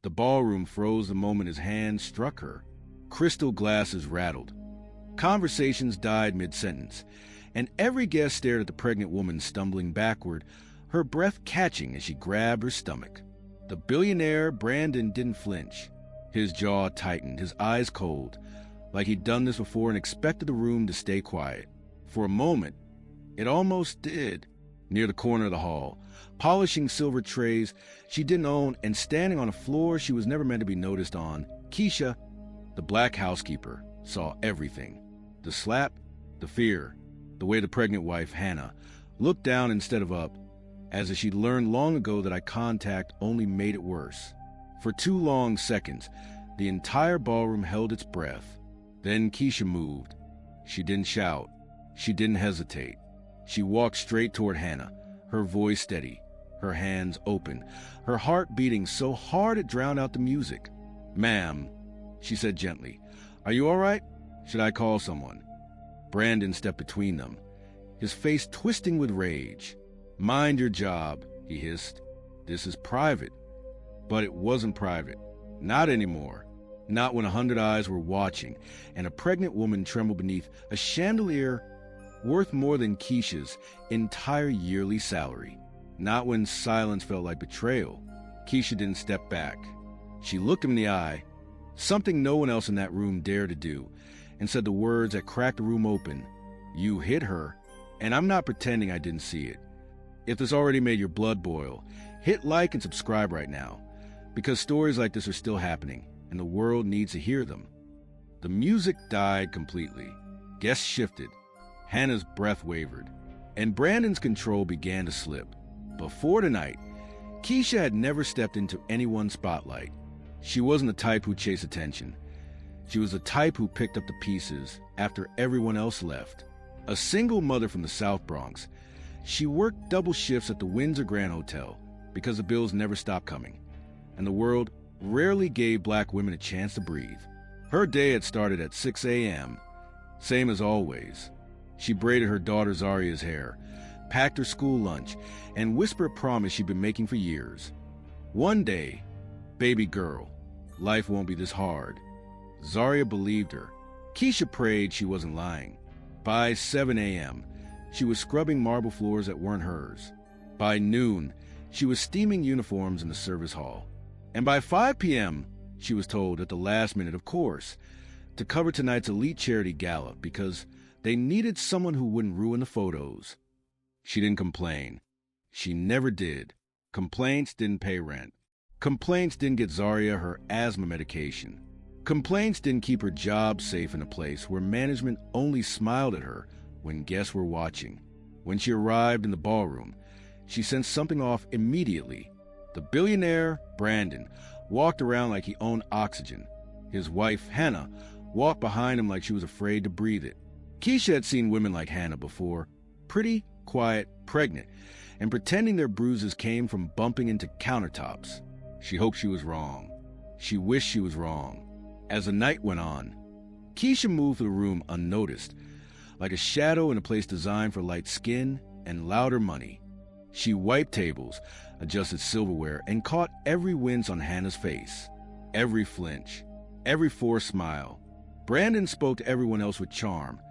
The ballroom froze the moment his hand struck her. Crystal glasses rattled. Conversations died mid-sentence, and every guest stared at the pregnant woman stumbling backward, her breath catching as she grabbed her stomach. The billionaire, Brandon, didn't flinch. His jaw tightened, his eyes cold, like he'd done this before and expected the room to stay quiet. For a moment, it almost did. Near the corner of the hall, polishing silver trays she didn't own and standing on a floor she was never meant to be noticed on, Keisha, the black housekeeper, saw everything. The slap, the fear, the way the pregnant wife, Hannah, looked down instead of up, as if she'd learned long ago that eye contact only made it worse. For 2 long seconds, the entire ballroom held its breath. Then Keisha moved. She didn't shout. She didn't hesitate. She walked straight toward Hannah, her voice steady, her hands open, her heart beating so hard it drowned out the music. "Ma'am," she said gently, "are you all right? Should I call someone?" Brandon stepped between them, his face twisting with rage. "Mind your job," he hissed. "This is private." But it wasn't private. Not anymore. Not when 100 eyes were watching, and a pregnant woman trembled beneath a chandelier worth more than Keisha's entire yearly salary. Not when silence felt like betrayal. Keisha didn't step back. She looked him in the eye, something no one else in that room dared to do, and said the words that cracked the room open. "You hit her, and I'm not pretending I didn't see it. If this already made your blood boil, hit like and subscribe right now, because stories like this are still happening, and the world needs to hear them." The music died completely. Guests shifted. Hannah's breath wavered, and Brandon's control began to slip. Before tonight, Keisha had never stepped into anyone's spotlight. She wasn't the type who chased attention. She was the type who picked up the pieces after everyone else left. A single mother from the South Bronx, she worked double shifts at the Windsor Grand Hotel because the bills never stopped coming, and the world rarely gave black women a chance to breathe. Her day had started at 6 a.m., same as always. She braided her daughter Zaria's hair, packed her school lunch, and whispered a promise she'd been making for years. One day, baby girl, life won't be this hard. Zaria believed her. Keisha prayed she wasn't lying. By 7 a.m., she was scrubbing marble floors that weren't hers. By noon, she was steaming uniforms in the service hall. And by 5 p.m., she was told at the last minute, of course, to cover tonight's elite charity gala because they needed someone who wouldn't ruin the photos. She didn't complain. She never did. Complaints didn't pay rent. Complaints didn't get Zaria her asthma medication. Complaints didn't keep her job safe in a place where management only smiled at her when guests were watching. When she arrived in the ballroom, she sensed something off immediately. The billionaire, Brandon, walked around like he owned oxygen. His wife, Hannah, walked behind him like she was afraid to breathe it. Keisha had seen women like Hannah before, pretty, quiet, pregnant, and pretending their bruises came from bumping into countertops. She hoped she was wrong. She wished she was wrong. As the night went on, Keisha moved through the room unnoticed, like a shadow in a place designed for light skin and louder money. She wiped tables, adjusted silverware, and caught every wince on Hannah's face, every flinch, every forced smile. Brandon spoke to everyone else with charm.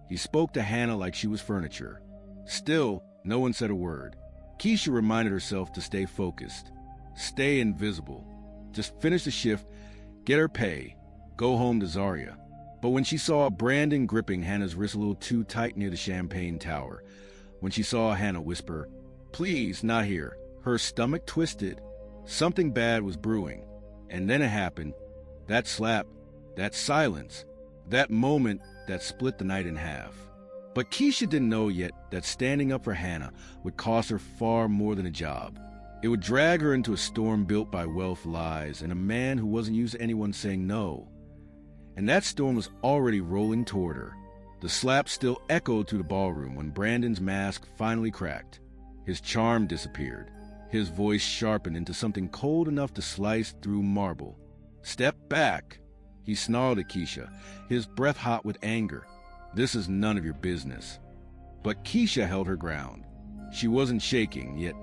He spoke to Hannah like she was furniture. Still, no one said a word. Keisha reminded herself to stay focused, stay invisible, just finish the shift, get her pay, go home to Zaria. But when she saw Brandon gripping Hannah's wrist a little too tight near the champagne tower, when she saw Hannah whisper, "Please, not here," her stomach twisted. Something bad was brewing. And then it happened. That slap, that silence, that moment that split the night in half. But Keisha didn't know yet that standing up for Hannah would cost her far more than a job. It would drag her into a storm built by wealth, lies, and a man who wasn't used to anyone saying no. And that storm was already rolling toward her. The slap still echoed through the ballroom when Brandon's mask finally cracked. His charm disappeared. His voice sharpened into something cold enough to slice through marble. "Step back," he snarled at Keisha, his breath hot with anger. "This is none of your business." But Keisha held her ground. She wasn't shaking yet,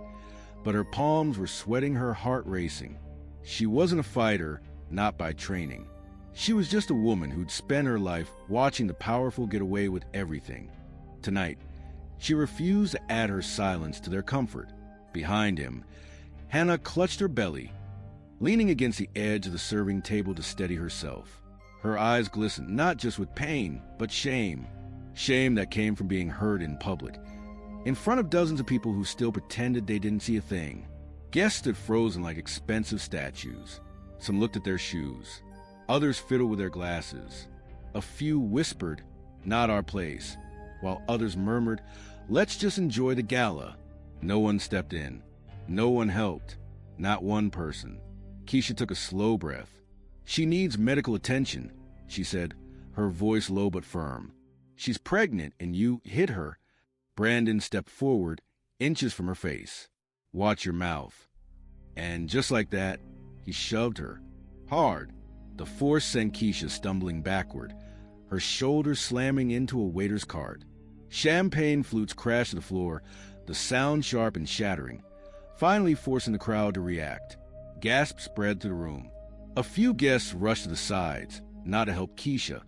but her palms were sweating, her heart racing. She wasn't a fighter, not by training. She was just a woman who'd spent her life watching the powerful get away with everything. Tonight, she refused to add her silence to their comfort. Behind him, Hannah clutched her belly, leaning against the edge of the serving table to steady herself. Her eyes glistened not just with pain, but shame. Shame that came from being hurt in public, in front of dozens of people who still pretended they didn't see a thing. Guests stood frozen like expensive statues. Some looked at their shoes. Others fiddled with their glasses. A few whispered, "Not our place," while others murmured, "Let's just enjoy the gala." No one stepped in. No one helped. Not one person. Keisha took a slow breath. "She needs medical attention," she said, her voice low but firm. "She's pregnant and you hit her." Brandon stepped forward, inches from her face. "Watch your mouth." And just like that, he shoved her. Hard. The force sent Keisha stumbling backward, her shoulders slamming into a waiter's cart. Champagne flutes crashed to the floor, the sound sharp and shattering, finally forcing the crowd to react. Gasps spread through the room. A few guests rushed to the sides, not to help Keisha,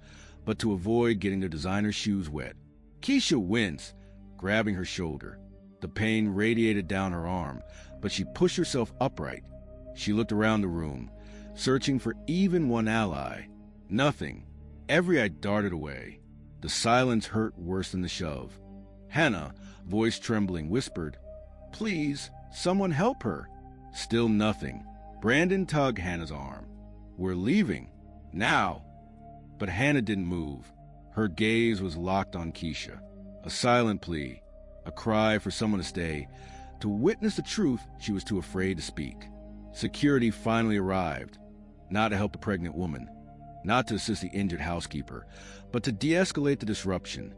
but to avoid getting their designer shoes wet. Keisha winced, grabbing her shoulder. The pain radiated down her arm, but she pushed herself upright. She looked around the room, searching for even one ally. Nothing. Every eye darted away. The silence hurt worse than the shove. Hannah, voice trembling, whispered, "Please, someone help her." Still nothing. Brandon tugged Hannah's arm. "We're leaving. Now." But Hannah didn't move. Her gaze was locked on Keisha. A silent plea, a cry for someone to stay. To witness the truth, she was too afraid to speak. Security finally arrived, not to help the pregnant woman, not to assist the injured housekeeper, but to de-escalate the disruption.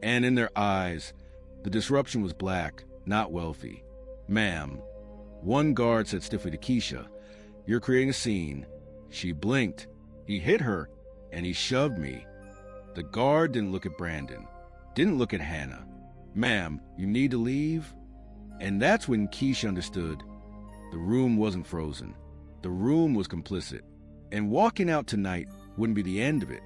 And in their eyes, the disruption was black, not wealthy. "Ma'am," one guard said stiffly to Keisha, "you're creating a scene." She blinked. "He hit her, and he shoved me." The guard didn't look at Brandon, didn't look at Hannah. "Ma'am, you need to leave?" And that's when Keisha understood. The room wasn't frozen. The room was complicit. And walking out tonight wouldn't be the end of it.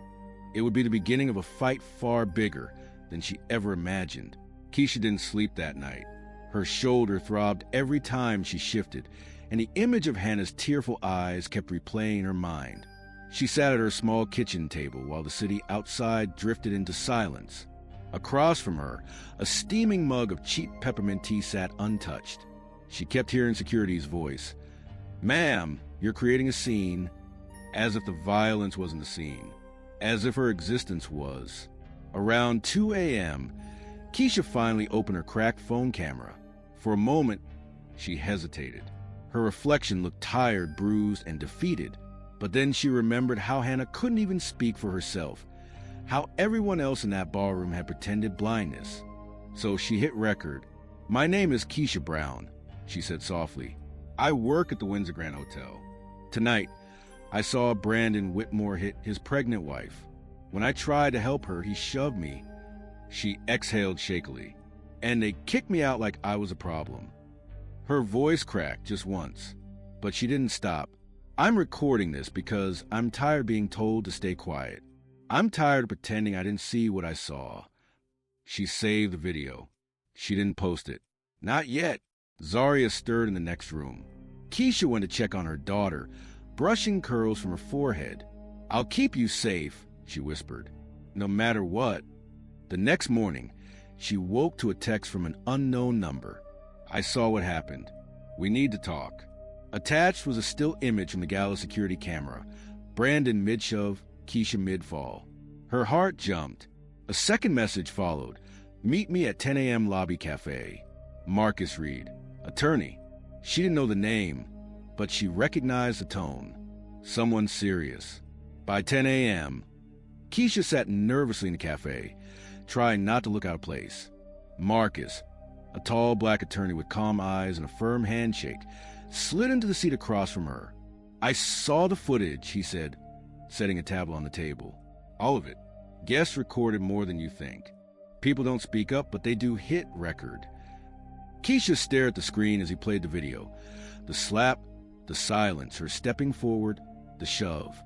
It would be the beginning of a fight far bigger than she ever imagined. Keisha didn't sleep that night. Her shoulder throbbed every time she shifted, and the image of Hannah's tearful eyes kept replaying in her mind. She sat at her small kitchen table while the city outside drifted into silence. Across from her, a steaming mug of cheap peppermint tea sat untouched. She kept hearing security's voice. "Ma'am, you're creating a scene," as if the violence wasn't a scene, as if her existence was. Around 2 a.m., Keisha finally opened her cracked phone camera. For a moment, she hesitated. Her reflection looked tired, bruised, and defeated. But then she remembered how Hannah couldn't even speak for herself, how everyone else in that ballroom had pretended blindness. So she hit record. "My name is Keisha Brown," she said softly. "I work at the Windsor Grand Hotel. Tonight, I saw Brandon Whitmore hit his pregnant wife. When I tried to help her, he shoved me." She exhaled shakily. "And they kicked me out like I was a problem." Her voice cracked just once, but she didn't stop. "I'm recording this because I'm tired of being told to stay quiet. I'm tired of pretending I didn't see what I saw." She saved the video. She didn't post it. Not yet. Zaria stirred in the next room. Keisha went to check on her daughter, brushing curls from her forehead. "I'll keep you safe," she whispered, "no matter what." The next morning, she woke to a text from an unknown number. "I saw what happened. We need to talk." Attached was a still image from the gala security camera. Brandon mid-shove, Keisha mid-fall. Her heart jumped. A second message followed. "Meet me at 10 a.m. Lobby Cafe. Marcus Reed, attorney." She didn't know the name, but she recognized the tone. Someone serious. By 10 a.m., Keisha sat nervously in the cafe, trying not to look out of place. Marcus, a tall black attorney with calm eyes and a firm handshake, slid into the seat across from her. "I saw the footage," he said, setting a tablet on the table. "All of it. Guests recorded more than you think. People don't speak up, but they do hit record." Keisha stared at the screen as he played the video. The slap, the silence, her stepping forward, the shove.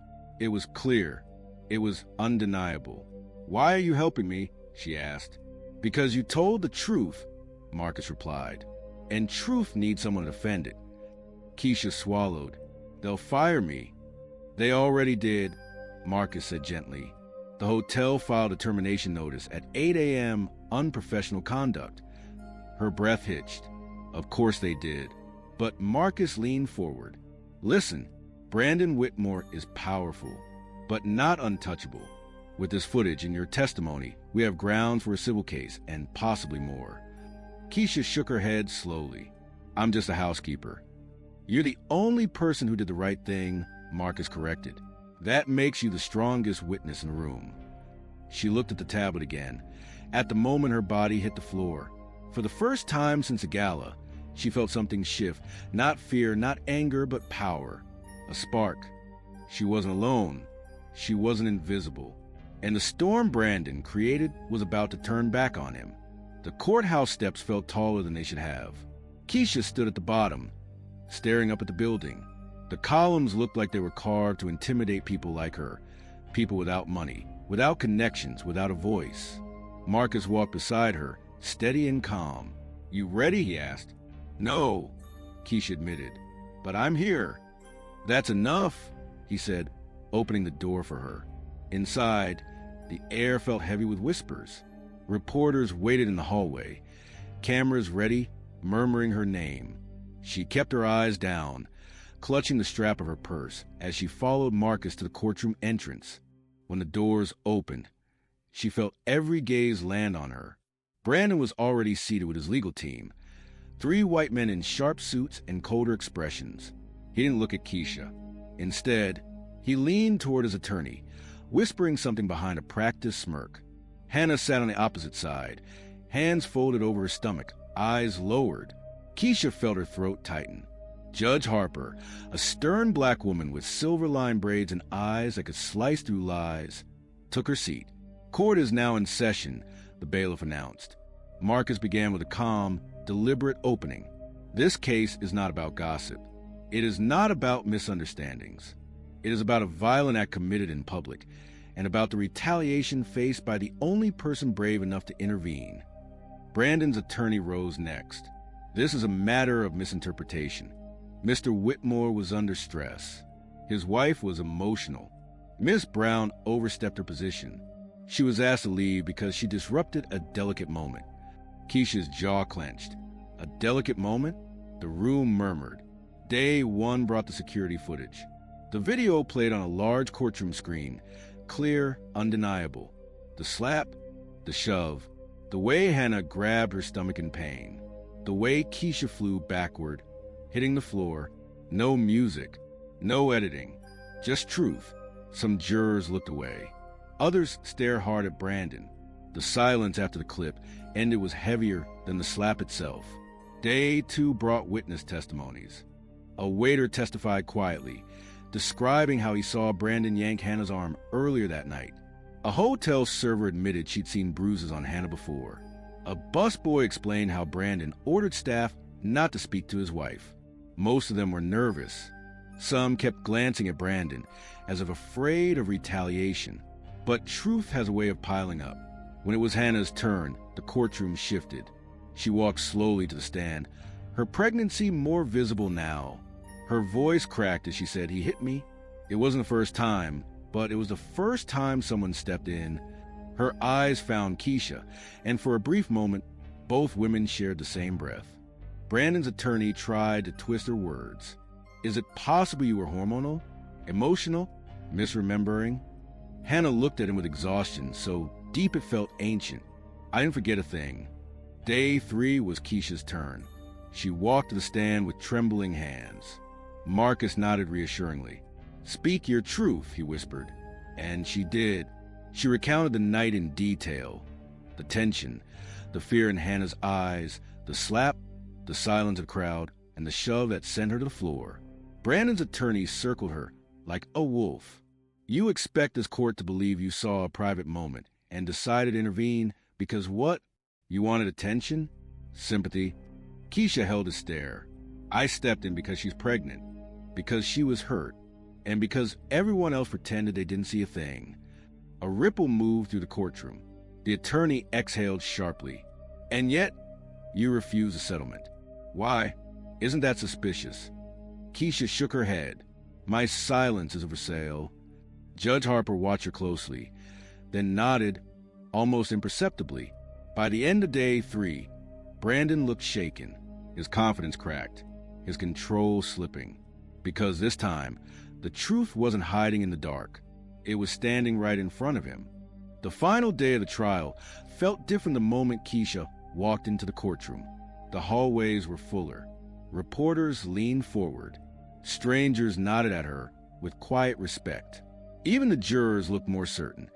It was clear. It was undeniable. "Why are you helping me?" she asked. "Because you told the truth," Marcus replied. "And truth needs someone to defend it." Keisha swallowed. "They'll fire me." "They already did," Marcus said gently. "The hotel filed a termination notice at 8 a.m. unprofessional conduct." Her breath hitched. Of course they did. But Marcus leaned forward. "Listen, Brandon Whitmore is powerful, but not untouchable. With this footage and your testimony, we have grounds for a civil case and possibly more." Keisha shook her head slowly. "I'm just a housekeeper." "You're the only person who did the right thing," Marcus corrected. "That makes you the strongest witness in the room." She looked at the tablet again. At the moment her body hit the floor. For the first time since the gala, she felt something shift. Not fear, not anger, but power. A spark. She wasn't alone. She wasn't invisible. And the storm Brandon created was about to turn back on him. The courthouse steps felt taller than they should have. Keisha stood at the bottom, staring up at the building. The columns looked like they were carved to intimidate people like her, people without money, without connections, without a voice. Marcus walked beside her, steady and calm. "You ready?" he asked. "No," Keisha admitted, "but I'm here." "That's enough," he said, opening the door for her. Inside, the air felt heavy with whispers. Reporters waited in the hallway, cameras ready, murmuring her name. She kept her eyes down, clutching the strap of her purse as she followed Marcus to the courtroom entrance. When the doors opened, she felt every gaze land on her. Brandon was already seated with his legal team, 3 white men in sharp suits and colder expressions. He didn't look at Keisha. Instead, he leaned toward his attorney, whispering something behind a practiced smirk. Hannah sat on the opposite side, hands folded over her stomach, eyes lowered. Keisha felt her throat tighten. Judge Harper, a stern black woman with silver-lined braids and eyes that could slice through lies, took her seat. "Court is now in session," the bailiff announced. Marcus began with a calm, deliberate opening. "This case is not about gossip. It is not about misunderstandings. It is about a violent act committed in public, and about the retaliation faced by the only person brave enough to intervene." Brandon's attorney rose next. "This is a matter of misinterpretation. Mr. Whitmore was under stress. His wife was emotional. Miss Brown overstepped her position. She was asked to leave because she disrupted a delicate moment." Keisha's jaw clenched. A delicate moment? The room murmured. Day 1 brought the security footage. The video played on a large courtroom screen, clear, undeniable. The slap, the shove, the way Hannah grabbed her stomach in pain, the way Keisha flew backward, hitting the floor. No music, no editing, just truth. Some jurors looked away. Others stared hard at Brandon. The silence after the clip ended was heavier than the slap itself. Day 2 brought witness testimonies. A waiter testified quietly, describing how he saw Brandon yank Hannah's arm earlier that night. A hotel server admitted she'd seen bruises on Hannah before. A busboy explained how Brandon ordered staff not to speak to his wife. Most of them were nervous. Some kept glancing at Brandon, as if afraid of retaliation. But truth has a way of piling up. When it was Hannah's turn, the courtroom shifted. She walked slowly to the stand, her pregnancy more visible now. Her voice cracked as she said, "He hit me." It wasn't the first time, but it was the first time someone stepped in. Her eyes found Keisha, and for a brief moment, both women shared the same breath. Brandon's attorney tried to twist her words. "Is it possible you were hormonal? Emotional? Misremembering?" Hannah looked at him with exhaustion, so deep it felt ancient. "I didn't forget a thing." Day 3 was Keisha's turn. She walked to the stand with trembling hands. Marcus nodded reassuringly. "Speak your truth," he whispered. And she did. She recounted the night in detail. The tension, the fear in Hannah's eyes, the slap, the silence of the crowd, and the shove that sent her to the floor. Brandon's attorney circled her like a wolf. "You expect this court to believe you saw a private moment and decided to intervene because what? You wanted attention? Sympathy?" Keisha held a stare. "I stepped in because she's pregnant." because she was hurt, and because everyone else pretended they didn't see a thing. A ripple moved through the courtroom. The attorney exhaled sharply. And yet, you refuse a settlement. Why? Isn't that suspicious? Keisha shook her head. My silence is for sale. Judge Harper watched her closely, then nodded almost imperceptibly. By the end of day 3, Brandon looked shaken, his confidence cracked, his control slipping. Because this time, the truth wasn't hiding in the dark. It was standing right in front of him. The final day of the trial felt different the moment Keisha walked into the courtroom. The hallways were fuller. Reporters leaned forward. Strangers nodded at her with quiet respect. Even the jurors looked more certain,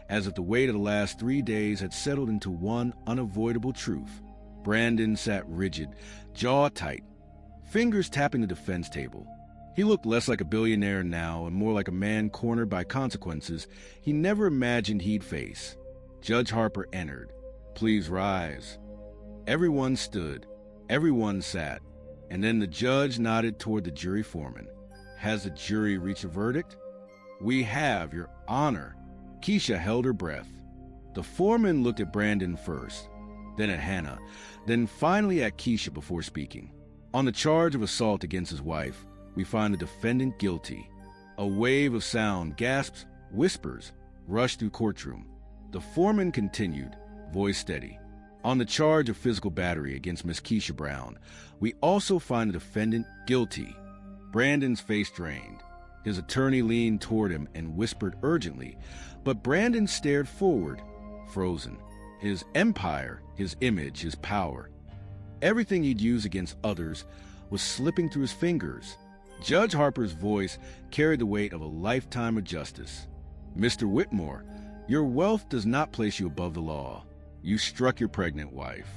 as if the weight of the last 3 days had settled into one unavoidable truth. Brandon sat rigid, jaw tight, fingers tapping the defense table. He looked less like a billionaire now and more like a man cornered by consequences he never imagined he'd face. Judge Harper entered. Please rise. Everyone stood. Everyone sat. And then the judge nodded toward the jury foreman. Has the jury reached a verdict? We have, Your Honor. Keisha held her breath. The foreman looked at Brandon first, then at Hannah, then finally at Keisha before speaking. On the charge of assault against his wife, we find the defendant guilty. A wave of sound, gasps, whispers, rushed through courtroom. The foreman continued, voice steady. On the charge of physical battery against Miss Keisha Brown, we also find the defendant guilty. Brandon's face drained. His attorney leaned toward him and whispered urgently, but Brandon stared forward, frozen. His empire, his image, his power, everything he'd used against others was slipping through his fingers. Judge Harper's voice carried the weight of a lifetime of justice. Mr. Whitmore, your wealth does not place you above the law. You struck your pregnant wife.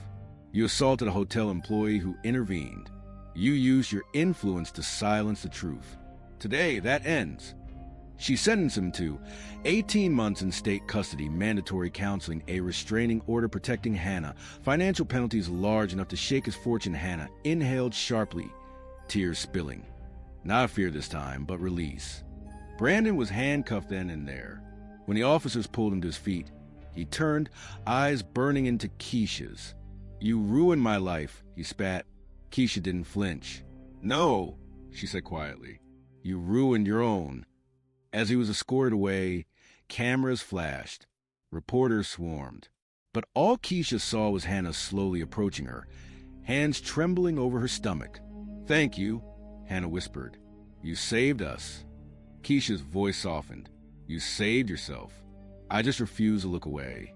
You assaulted a hotel employee who intervened. You used your influence to silence the truth. Today, that ends. She sentenced him to 18 months in state custody, mandatory counseling, a restraining order protecting Hannah, financial penalties large enough to shake his fortune. Hannah inhaled sharply, tears spilling. Not fear this time, but release. Brandon was handcuffed then and there. When the officers pulled him to his feet, he turned, eyes burning into Keisha's. You ruined my life, he spat. Keisha didn't flinch. No, she said quietly. You ruined your own. As he was escorted away, cameras flashed. Reporters swarmed. But all Keisha saw was Hannah slowly approaching her, hands trembling over her stomach. Thank you, Hannah whispered. You saved us. Keisha's voice softened. You saved yourself. I just refused to look away.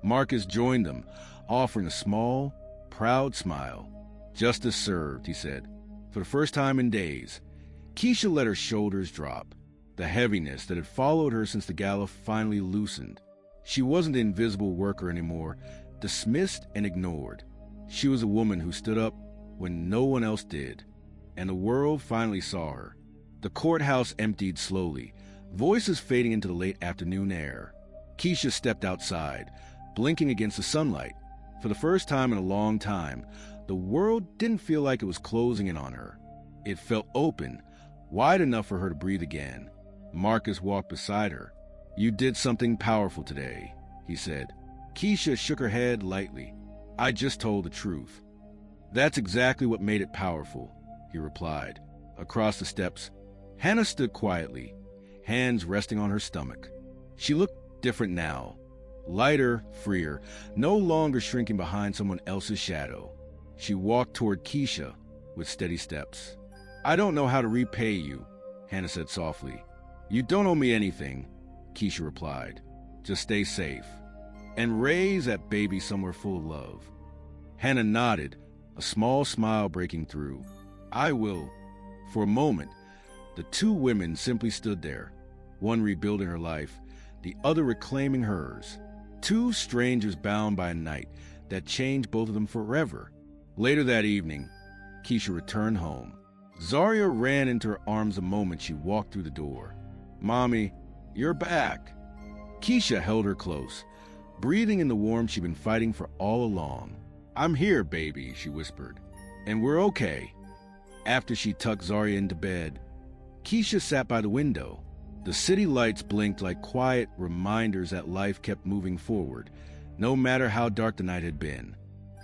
Marcus joined them, offering a small, proud smile. Justice served, he said. For the first time in days, Keisha let her shoulders drop. The heaviness that had followed her since the gala finally loosened. She wasn't the invisible worker anymore, dismissed and ignored. She was a woman who stood up when no one else did, and the world finally saw her. The courthouse emptied slowly, voices fading into the late afternoon air. Keisha stepped outside, blinking against the sunlight. For the first time in a long time, the world didn't feel like it was closing in on her. It felt open, wide enough for her to breathe again. Marcus walked beside her. You did something powerful today, he said. Keisha shook her head lightly. I just told the truth. That's exactly what made it powerful, he replied. Across the steps, Hannah stood quietly, hands resting on her stomach. She looked different now, lighter, freer, no longer shrinking behind someone else's shadow. She walked toward Keisha with steady steps. I don't know how to repay you, Hannah said softly. You don't owe me anything, Keisha replied. Just stay safe and raise that baby somewhere full of love. Hannah nodded, a small smile breaking through. I will. For a moment, the two women simply stood there, one rebuilding her life, the other reclaiming hers. Two strangers bound by a night that changed both of them forever. Later that evening, Keisha returned home. Zaria ran into her arms the moment she walked through the door. Mommy, you're back. Keisha held her close, breathing in the warmth she'd been fighting for all along. I'm here, baby, she whispered. And we're okay. After she tucked Zaria into bed, Keisha sat by the window. The city lights blinked like quiet reminders that life kept moving forward, no matter how dark the night had been.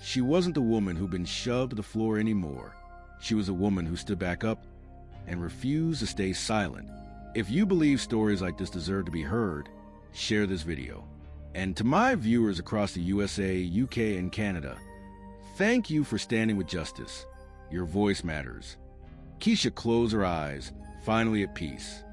She wasn't the woman who'd been shoved to the floor anymore. She was a woman who stood back up and refused to stay silent. If you believe stories like this deserve to be heard, share this video. And to my viewers across the USA, UK, and Canada, thank you for standing with justice. Your voice matters. Keisha closed her eyes, finally at peace.